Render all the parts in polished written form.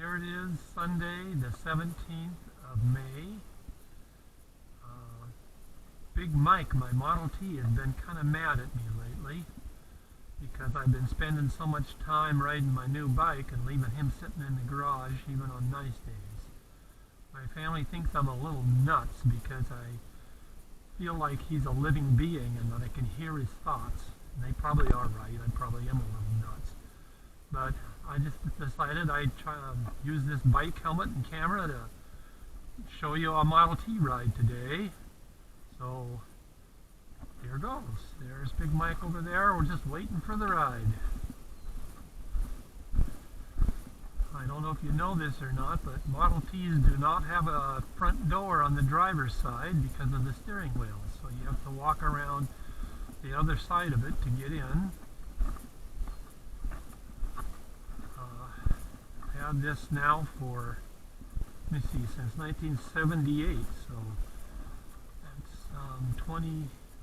Here it is, Sunday, the 17th of May. Big Mike, my Model T, has been kind of mad at me lately because I've been spending so much time riding my new bike and leaving him sitting in the garage even on nice days. My family thinks I'm a little nuts because I feel like he's a living being and that I can hear his thoughts. And they probably are right. I probably am a little nuts. But I just decided I'd try to use this bike helmet and camera to show you a Model T ride today. So here goes. There's Big Mike over there. We're just waiting for the ride. I don't know if you know this or not, but Model Ts do not have a front door on the driver's side because of the steering wheel. So you have to walk around the other side of it to get in. I've had this now for, let me see, since 1978. So that's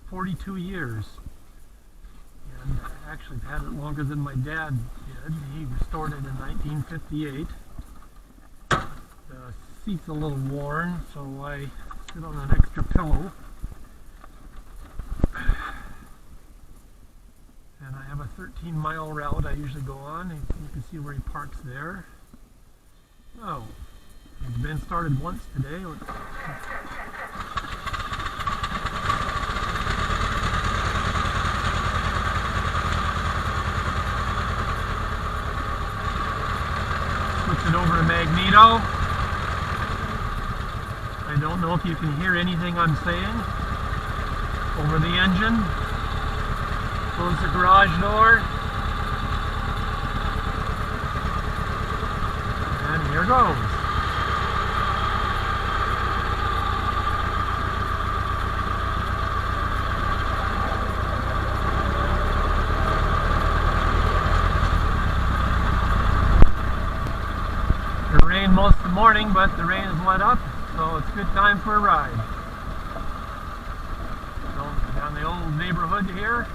42 years. And I actually had it longer than my dad did. He restored it in 1958. The seat's a little worn, so I sit on an extra pillow. And I have a 13-mile route I usually go on. You can see where he parks there. Oh, it's been started once today. Switch it over to Magneto. I don't know if you can hear anything I'm saying over the engine. Close the garage door. And here goes. It rained most of the morning, but the rain has let up, so it's a good time for a ride. So down the old neighborhood here.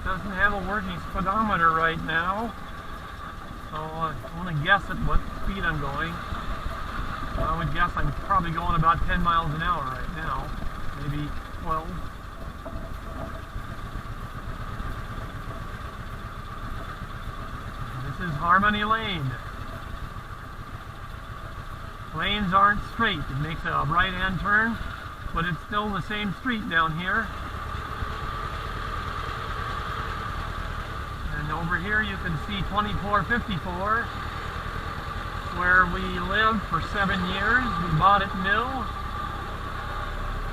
Doesn't have a working speedometer right now, so I want to guess at what speed I'm going. I would guess I'm probably going about 10 miles an hour right now, maybe 12. This is Harmony Lane. Lanes aren't straight. It makes a right-hand turn, but it's still the same street down here. And over here you can see 2454, where we lived for 7 years. We bought it new,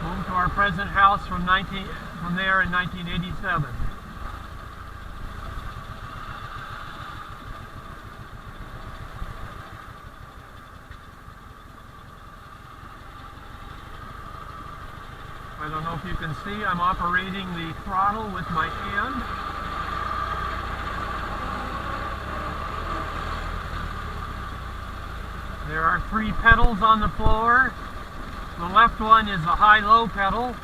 moved to our present house from there in 1987. I don't know if you can see, I'm operating the throttle with my hand. There are 3 pedals on the floor. The left one is the high-low pedal.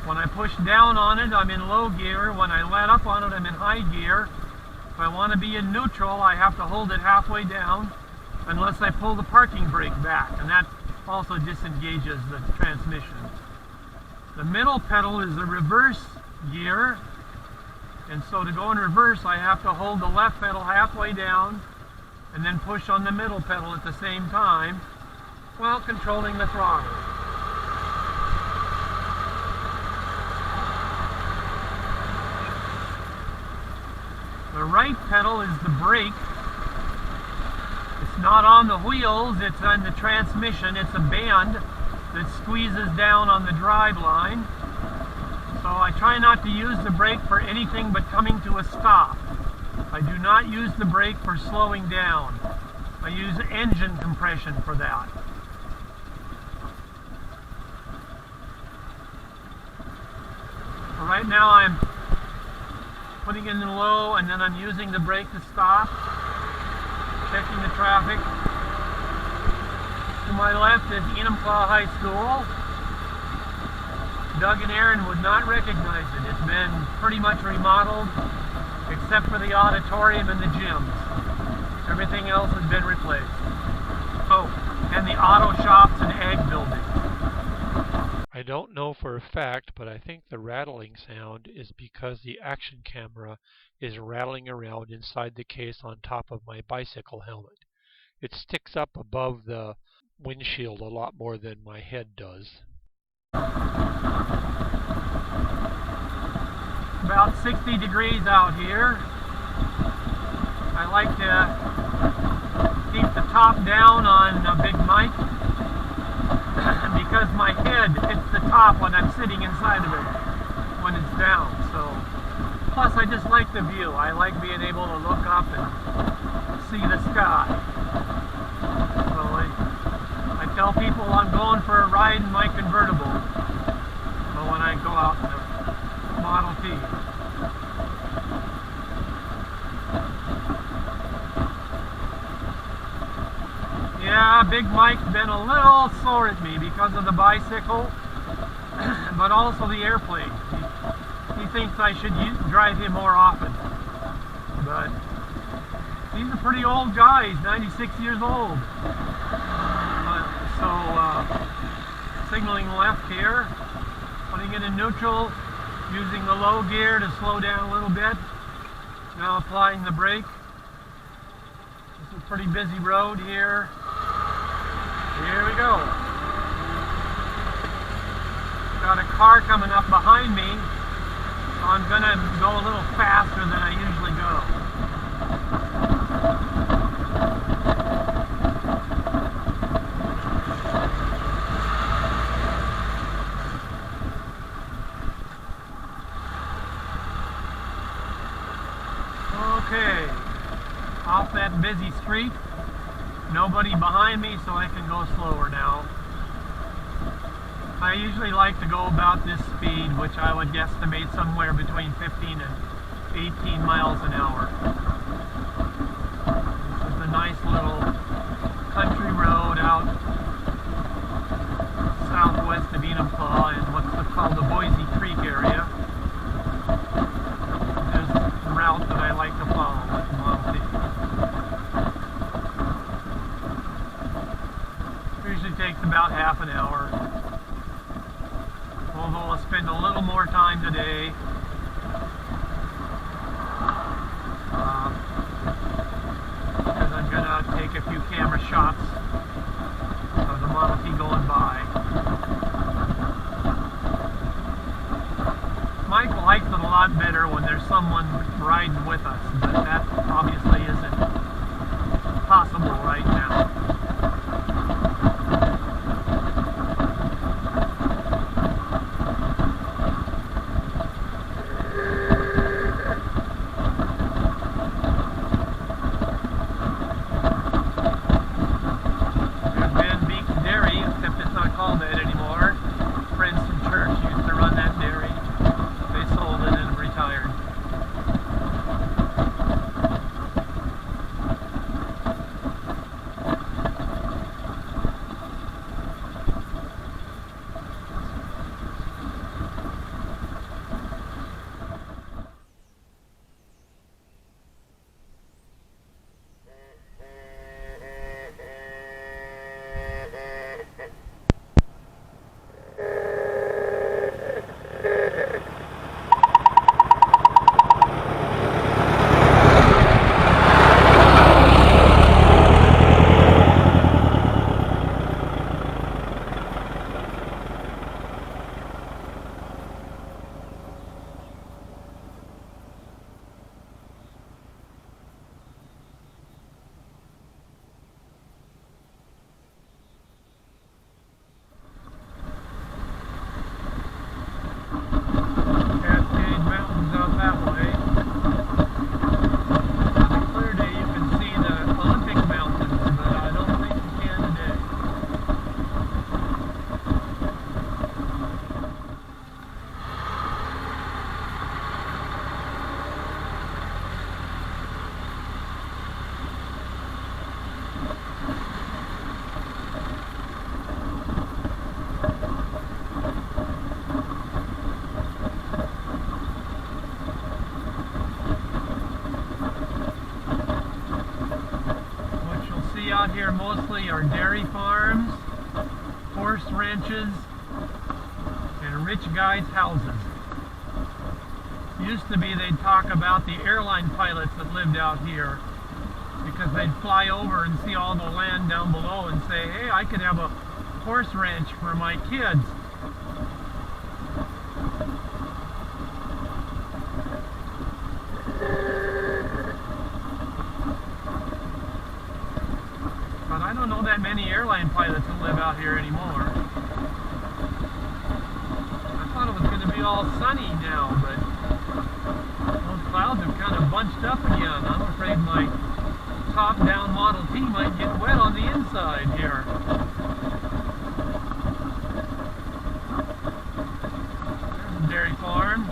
When I push down on it, I'm in low gear. When I let up on it, I'm in high gear. If I want to be in neutral, I have to hold it halfway down unless I pull the parking brake back, and that also disengages the transmission. The middle pedal is the reverse gear, and so to go in reverse, I have to hold the left pedal halfway down and then push on the middle pedal at the same time while controlling the throttle. The right pedal is the brake. It's not on the wheels, it's on the transmission. It's a band that squeezes down on the drive line. So I try not to use the brake for anything but coming to a stop. I do not use the brake for slowing down. I use engine compression for that. So right now I'm putting in the low and then I'm using the brake to stop, checking the traffic. To my left is Enumclaw High School. Doug and Aaron would not recognize it. It's been pretty much remodeled, except for the auditorium and the gyms. Everything else has been replaced. Oh, and the auto shops and ag buildings. I don't know for a fact, but I think the rattling sound is because the action camera is rattling around inside the case on top of my bicycle helmet. It sticks up above the windshield a lot more than my head does. About 60 degrees out here. I like to keep the top down on a big mic because my head hits the top when I'm sitting inside of it when it's down. So, plus I just like the view. I like being able to look up and see the sky. So I tell people I'm going for a ride in my convertible when I go out in the Model T. Yeah, Big Mike's been a little sore at me because of the bicycle, but also the airplane. He thinks I should drive him more often. But he's a pretty old guy. He's 96 years old. Signaling left here, putting it in neutral, using the low gear to slow down a little bit. Now applying the brake. This is a pretty busy road here. Here we go. Got a car coming up behind me, so I'm going to go a little faster than I usually go. Okay, off that busy street. Nobody behind me, so I can go slower now. I usually like to go about this speed, which I would guesstimate somewhere between 15 and 18 miles an hour. This is a nice little country road out southwest of Enumclaw in what's called the Boise Creek area. There's a route that I like to follow with the Model T. Usually takes about half an hour. Although I'll spend a little more time today. Because I'm going to take a few camera shots of the Model T going by. Mike likes it a lot better when there's someone riding with us, but that obviously isn't possible right now. basically are dairy farms, horse ranches, and rich guys' houses. Used to be they'd talk about the airline pilots that lived out here, because they'd fly over and see all the land down below and say, hey, I could have a horse ranch for my kids. But I don't know that many airline pilots that live out here anymore. I thought it was going to be all sunny now, but those clouds have kind of bunched up again. I'm afraid my top-down Model T might get wet on the inside here. There's a dairy farm.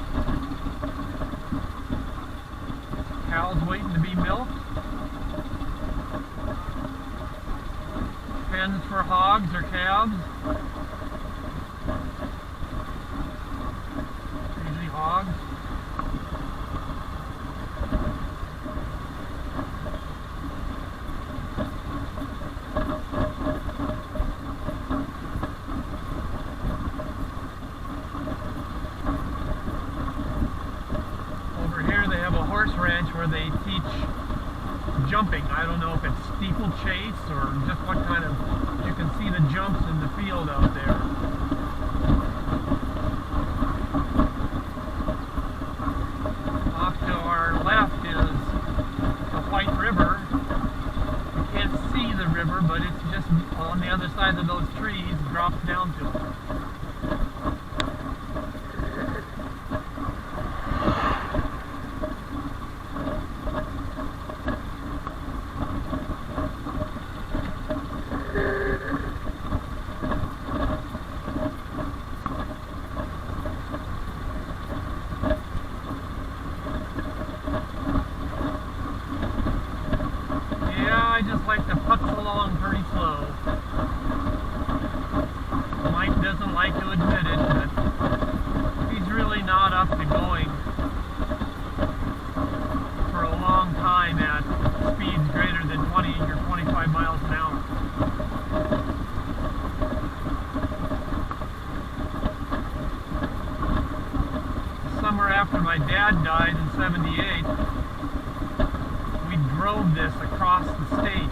Cows waiting to be milked. Pens for hogs or calves. Usually hogs. Ranch where they teach jumping. I don't know if it's steeplechase or just what kind of, you can see the jumps in the field out there. Off to our left is the White River. You can't see the river, but it's just on the other side of those trees, drops down to it. I just like to putz along pretty slow. Mike doesn't like to admit it, but he's really not up to going for a long time at speeds greater than 20 or 25 miles an hour. The summer after my dad died in '78, drove this across the state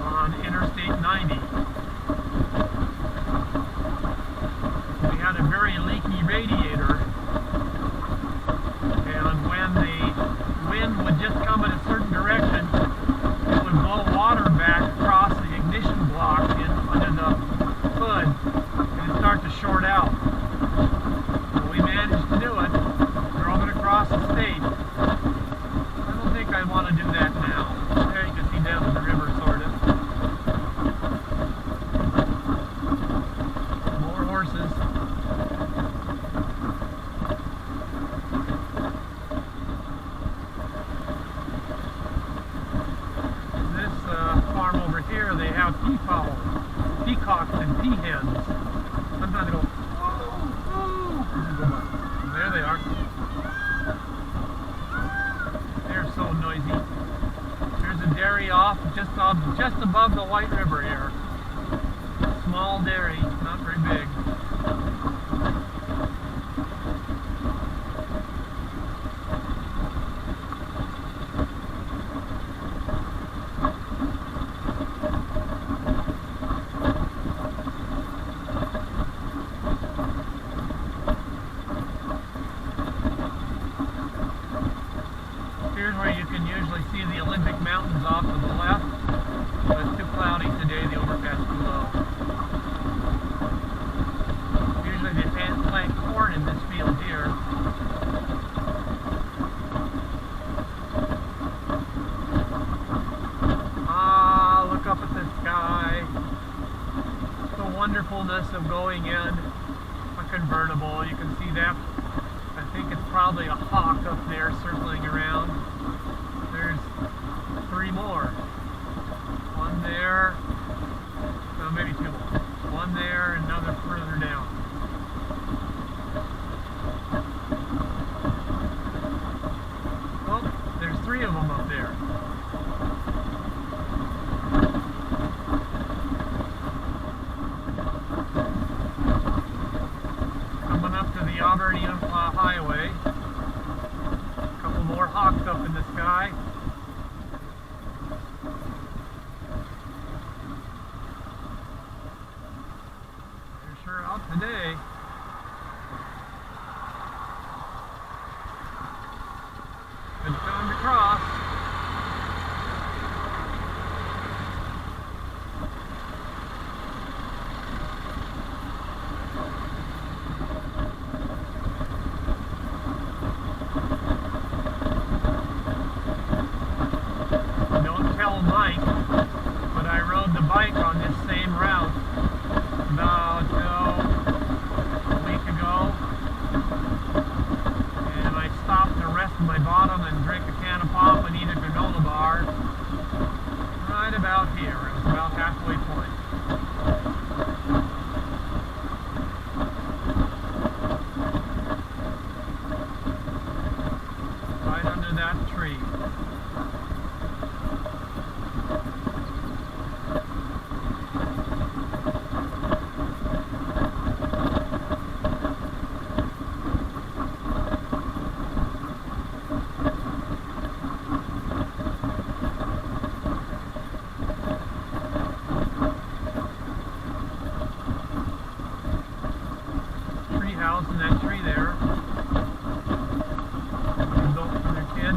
on Interstate 90. We had a very leaky radiator, and when the wind would just come in a certain direction, it would blow water back across the ignition block under the hood, and it'd start to short out. So we managed to do it, drove it across the state. I want to do that now. There you can see down to the river, sort of. More horses. This farm over here, they have peacocks and peahens. Sometimes they go, oh. There they are. So noisy. There's a dairy off just above the White River here. Small dairy, not very big. Here's where you can usually see the Olympic Mountains off to the left, but it's too cloudy today, the overcast too low. Usually they plant corn in this field here. Ah, look up at the sky. The wonderfulness of going in a convertible. You can see that. I think it's probably a hawk up there circling around. There's 3 more. One there. No, maybe 2 more. One there, another further down. Oh, there's 3 of them up there. We're out today. Good time to cross. Don't tell Mike, but I rode the bike on this same route about a week ago, and I stopped to rest my bottom and drink a can of pop and eat a granola bar right about here. It was about halfway point. Right under that tree. House and that tree there. Built for their kid.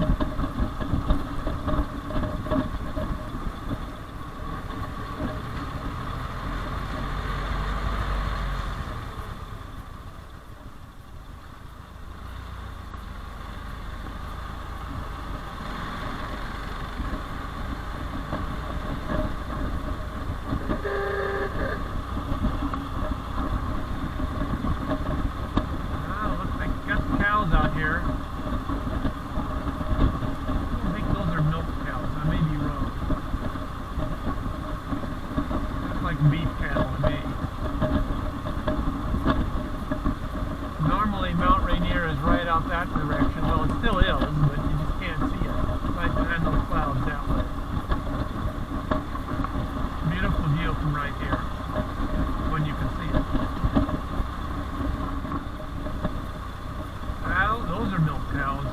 Out here. I don't think those are milk cows. I may be wrong. Looks like beef cattle to me. Normally Mount Rainier is right out that direction. Well, it still is, but you just can't see it. It's right behind those clouds that way. Beautiful view from right here, when you can see it. Those are milk cows.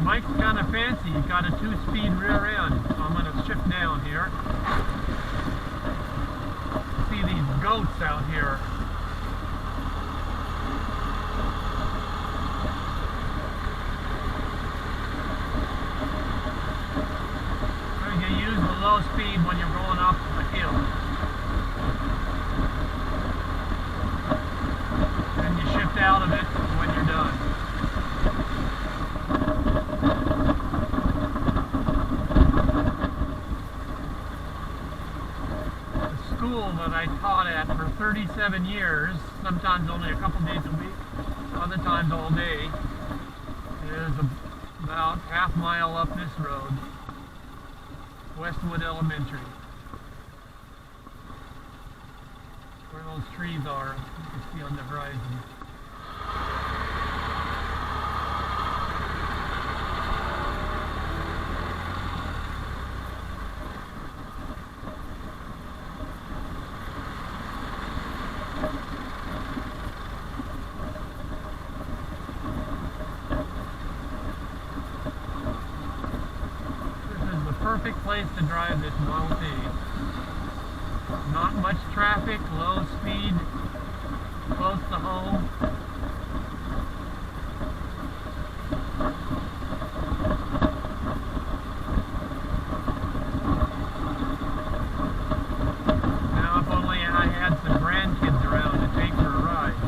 Mike's kind of fancy. He's got a 2-speed rear end. So I'm going to shift down here. See these goats out here. So you use the low speed when you're going up a hill. Shift out of it when you're done. The school that I taught at for 37 years, sometimes only a couple days a week, other times all day, is about half mile up this road, Westwood Elementary. Where those trees are, you can see on the horizon. This is the perfect place to drive this Model T. Not much traffic, low speed, close to home. Now if only I had some grandkids around to take for a ride.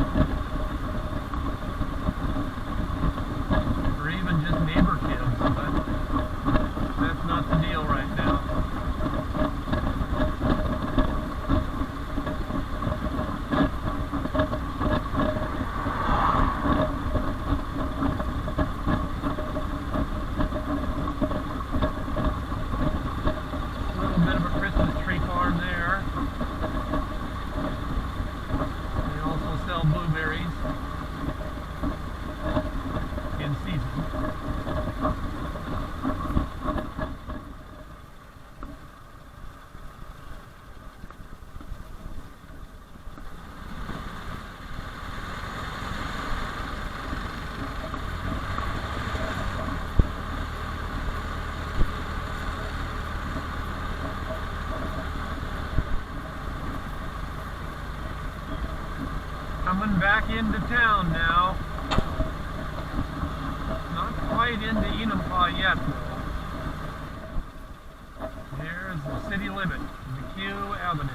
Or even just neighbor kids, but that's not the deal right now. Coming back into town now. Not quite into Enumclaw yet, though. Here's the city limit, McHugh Avenue.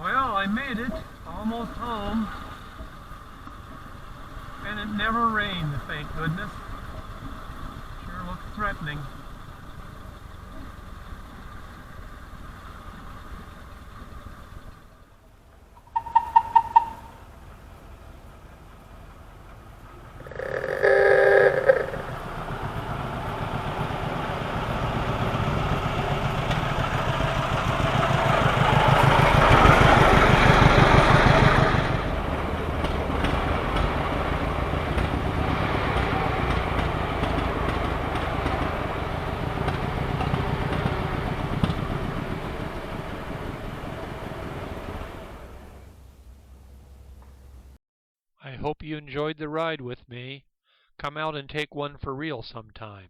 Well, I made it, almost home, and it never rained, thank goodness. Sure looks threatening. I hope you enjoyed the ride with me. Come out and take one for real sometime.